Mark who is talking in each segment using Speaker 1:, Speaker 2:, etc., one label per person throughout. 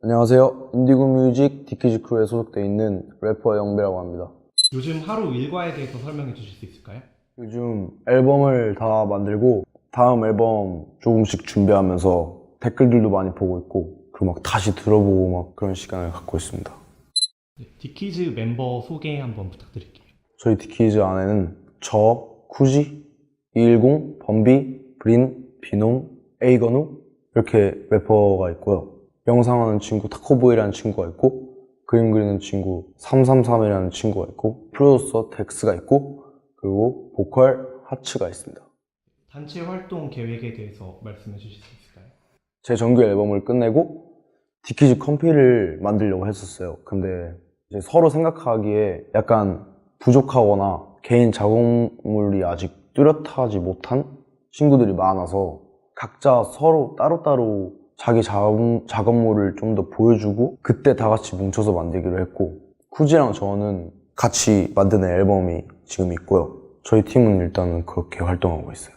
Speaker 1: 안녕하세요. 인디고 뮤직 디키즈 크루에 소속되어 있는 래퍼 영배라고 합니다.
Speaker 2: 요즘 하루 일과에 대해서 설명해 주실 수 있을까요?
Speaker 1: 요즘 앨범을 다 만들고 다음 앨범 조금씩 준비하면서 댓글들도 많이 보고 있고 그리고 막 다시 들어보고 막 그런 시간을 갖고 있습니다.
Speaker 2: 네, 디키즈 멤버 소개 한번 부탁드릴게요.
Speaker 1: 저희 디키즈 안에는 저, 쿠지, 210, 범비, 브린, 비놈, 에이건우 이렇게 래퍼가 있고요. 영상하는 친구 타코보이라는 친구가 있고 그림 그리는 친구 333이라는 친구가 있고 프로듀서 덱스가 있고 그리고 보컬 하츠가 있습니다.
Speaker 2: 단체 활동 계획에 대해서 말씀해 주실 수 있을까요?
Speaker 1: 제 정규 앨범을 끝내고 디키즈 컴피를 만들려고 했었어요. 근데 이제 서로 생각하기에 약간 부족하거나 개인 작업물이 아직 뚜렷하지 못한 친구들이 많아서 각자 서로 따로따로 자기 작업물을 좀 더 보여주고 그때 다 같이 뭉쳐서 만들기로 했고 쿠지랑 저는 같이 만드는 앨범이 지금 있고요. 저희 팀은 일단은 그렇게 활동하고 있어요.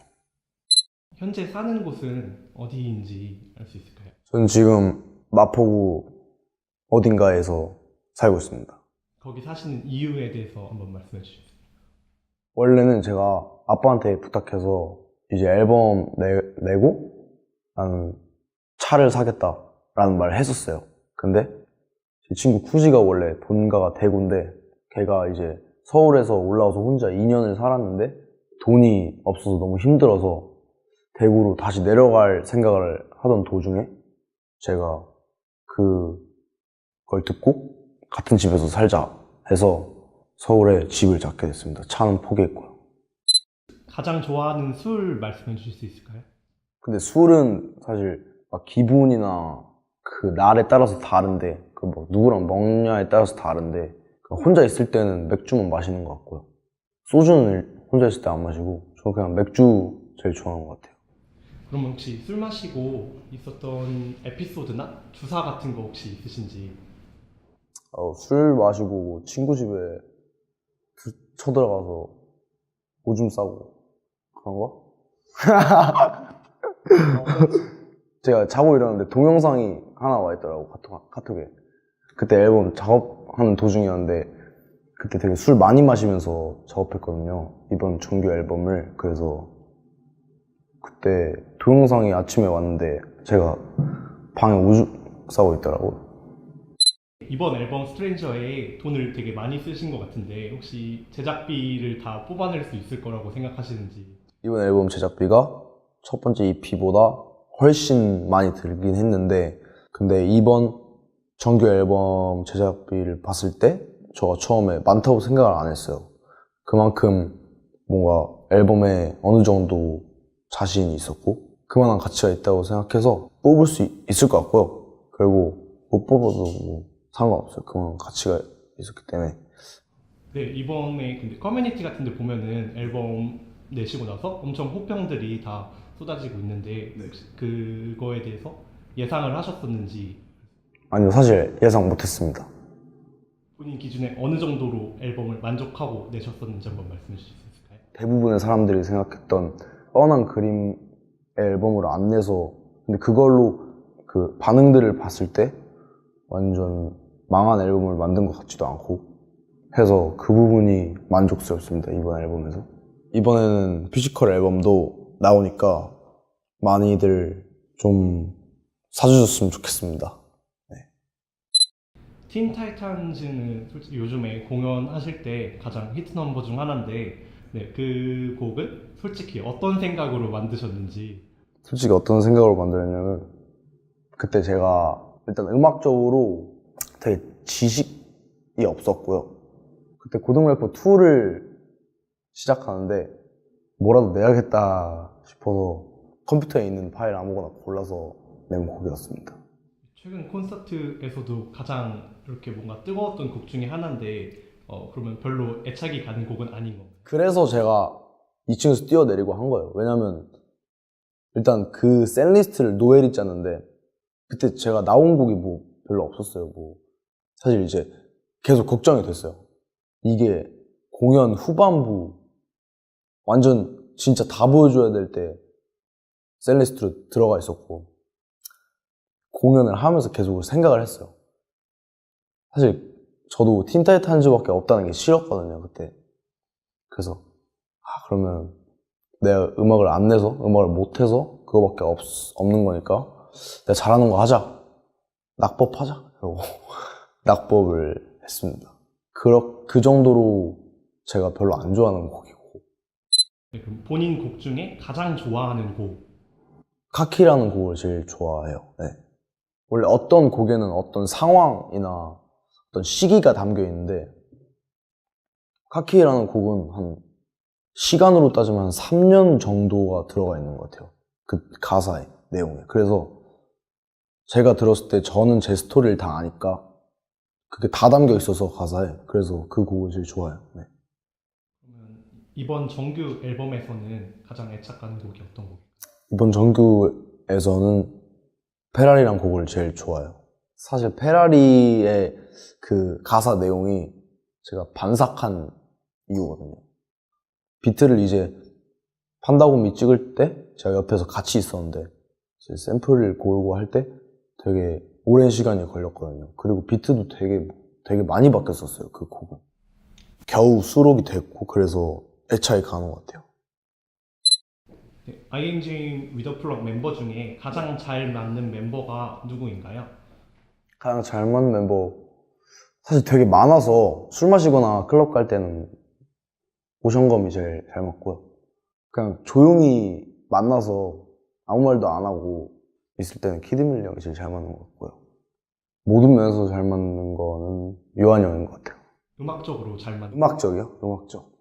Speaker 2: 현재 사는 곳은 어디인지 알 수 있을까요?
Speaker 1: 저는 지금 마포구 어딘가에서 살고 있습니다.
Speaker 2: 거기 사시는 이유에 대해서 한번 말씀해 주시죠.
Speaker 1: 원래는 제가 아빠한테 부탁해서 이제 앨범 내고 나는 차를 사겠다라는 말을 했었어요. 근데 제 친구 쿠지가 원래 본가가 대구인데 걔가 이제 서울에서 올라와서 혼자 2년을 살았는데 돈이 없어서 너무 힘들어서 대구로 다시 내려갈 생각을 하던 도중에 제가 그걸 듣고 같은 집에서 살자 해서 서울에 집을 잡게 됐습니다. 차는 포기했고요.
Speaker 2: 가장 좋아하는 술 말씀해 주실 수 있을까요?
Speaker 1: 근데 술은 사실 막 기분이나 그 날에 따라서 다른데 그 뭐 누구랑 먹냐에 따라서 다른데 혼자 있을 때는 맥주만 마시는 것 같고요. 소주는 혼자 있을 때 안 마시고 저는 그냥 맥주 제일 좋아하는 것 같아요.
Speaker 2: 그럼 혹시 술 마시고 있었던 에피소드나 주사 같은 거 혹시 있으신지?
Speaker 1: 술 마시고 친구 집에 쳐들어가서 오줌 싸고 그런 거? 제가 자고 일어났는데 동영상이 하나 와 있더라고 카톡에. 그때 앨범 작업하는 도중이었는데 그때 되게 술 많이 마시면서 작업했거든요. 이번 정규 앨범을. 그래서 그때 동영상이 아침에 왔는데 제가 방에 오줌 싸고 있더라고요.
Speaker 2: 이번 앨범 스트레인저에 돈을 되게 많이 쓰신 것 같은데 혹시 제작비를 다 뽑아낼 수 있을 거라고 생각하시는지?
Speaker 1: 이번 앨범 제작비가 첫 번째 EP보다 훨씬 많이 들긴 했는데 근데 이번 정규 앨범 제작비를 봤을 때 제가 처음에 많다고 생각을 안 했어요. 그만큼 뭔가 앨범에 어느 정도 자신이 있었고 그만한 가치가 있다고 생각해서 뽑을 수 있을 것 같고요. 그리고 못 뽑아도 뭐 상관없어요. 그만한 가치가 있었기 때문에.
Speaker 2: 네, 이번에 근데 커뮤니티 같은 데 보면은 앨범 내시고 나서 엄청 호평들이 다 쏟아지고 있는데 혹시 그거에 대해서 예상을 하셨었는지,
Speaker 1: 아니요, 사실 예상 못했습니다.
Speaker 2: 본인 기준에 어느 정도로 앨범을 만족하고 내셨었는지 한번 말씀해 주실 수 있을까요?
Speaker 1: 대부분의 사람들이 생각했던 뻔한 그림의 앨범으로 안 내서 근데 그걸로 그 반응들을 봤을 때 완전 망한 앨범을 만든 것 같지도 않고 해서 그 부분이 만족스럽습니다. 이번 앨범에서 이번에는 피지컬 앨범도 나오니까 많이들 좀 사주셨으면 좋겠습니다.
Speaker 2: 틴 타이탄즈는 솔직히 요즘에 공연하실 때 가장 히트 넘버 중 하나인데, 네, 그 곡은 솔직히 어떤 생각으로 만드셨는지.
Speaker 1: 솔직히 어떤 생각으로 만들었냐면 그때 제가 일단 음악적으로 되게 지식이 없었고요. 그때 고등래퍼 2를 시작하는데 뭐라도 내야겠다 싶어서 컴퓨터에 있는 파일 아무거나 골라서 낸 곡이었습니다.
Speaker 2: 최근 콘서트에서도 가장 이렇게 뭔가 뜨거웠던 곡 중에 하나인데, 그러면 별로 애착이 가는 곡은 아닌 건가요?
Speaker 1: 그래서 제가 2층에서 뛰어내리고 한 거예요. 왜냐면 일단 그 셋리스트를 노엘이 짰는데 그때 제가 나온 곡이 뭐 별로 없었어요. 뭐 사실 이제 계속 걱정이 됐어요. 이게 공연 후반부 완전 진짜 다 보여줘야 될 때 셀리스트로 들어가 있었고 공연을 하면서 계속 생각을 했어요. 사실 저도 틴타이탄즈밖에 없다는 게 싫었거든요, 그때. 그래서 그러면 내가 음악을 안 내서, 음악을 못해서 그거밖에 없는 거니까 내가 잘하는 거 하자. 낙법 하자. 그러고 낙법을 했습니다. 그 정도로 제가 별로 안 좋아하는 곡이고.
Speaker 2: 네, 그럼 본인 곡 중에 가장 좋아하는 곡.
Speaker 1: 카키라는 곡을 제일 좋아해요. 네. 원래 어떤 곡에는 어떤 상황이나 어떤 시기가 담겨 있는데, 카키라는 곡은 한 시간으로 따지면 한 3년 정도가 들어가 있는 것 같아요. 그 가사의 내용에. 그래서 제가 들었을 때 저는 제 스토리를 다 아니까 그게 다 담겨 있어서 가사에. 그래서 그 곡을 제일 좋아해요. 네.
Speaker 2: 그러면 이번 정규 앨범에서는 가장 애착가는 곡이 어떤 곡이에요?
Speaker 1: 이번 정규에서는 페라리란 곡을 제일 좋아해요. 사실 페라리의 그 가사 내용이 제가 반삭한 이유거든요. 비트를 이제 판다고미 찍을 때 제가 옆에서 같이 있었는데 이제 샘플을 고르고 할 때 되게 오랜 시간이 걸렸거든요. 그리고 비트도 되게 많이 바뀌었었어요, 그 곡은. 겨우 수록이 됐고 그래서 애착이 가는 것 같아요.
Speaker 2: 네, ING 위더플럭 멤버 중에 가장 잘 맞는 멤버가 누구인가요?
Speaker 1: 가장 잘 맞는 멤버 사실 되게 많아서 술 마시거나 클럽 갈 때는 오션검이 제일 잘 맞고요. 그냥 조용히 만나서 아무 말도 안 하고 있을 때는 키드밀리 형이 제일 잘 맞는 것 같고요. 모든 면에서 잘 맞는 거는 요한이 형인 것 같아요.
Speaker 2: 음악적으로 잘 맞는
Speaker 1: 음악적이요? 음악적.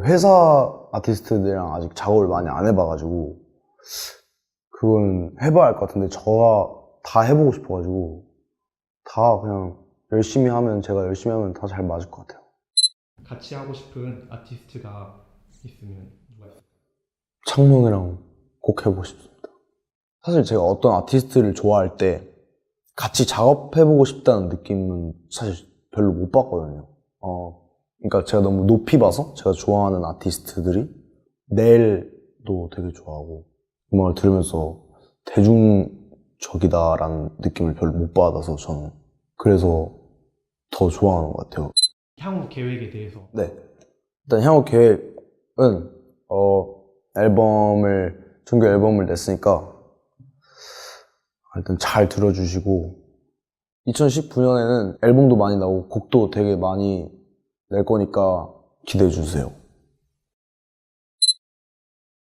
Speaker 1: 회사 아티스트들이랑 아직 작업을 많이 안 해봐가지고 그건 해봐야 할 것 같은데 저가 다 해보고 싶어가지고 다 그냥 열심히 하면 제가 열심히 하면 다 잘 맞을 것 같아요.
Speaker 2: 같이 하고 싶은 아티스트가 있으면 누가 있어요?
Speaker 1: 창문이랑 꼭 해보고 싶습니다. 사실 제가 어떤 아티스트를 좋아할 때 같이 작업해보고 싶다는 느낌은 사실 별로 못 받거든요. 그러니까 제가 너무 높이 봐서 제가 좋아하는 아티스트들이 넬도 되게 좋아하고 음악을 들으면서 대중적이다라는 느낌을 별로 못 받아서 저는 그래서 더 좋아하는 것 같아요.
Speaker 2: 향후 계획에 대해서.
Speaker 1: 네. 일단 향후 계획은 정규 앨범을 냈으니까 일단 잘 들어주시고 2019년에는 앨범도 많이 나오고 곡도 되게 많이 낼 거니까 기대해 주세요.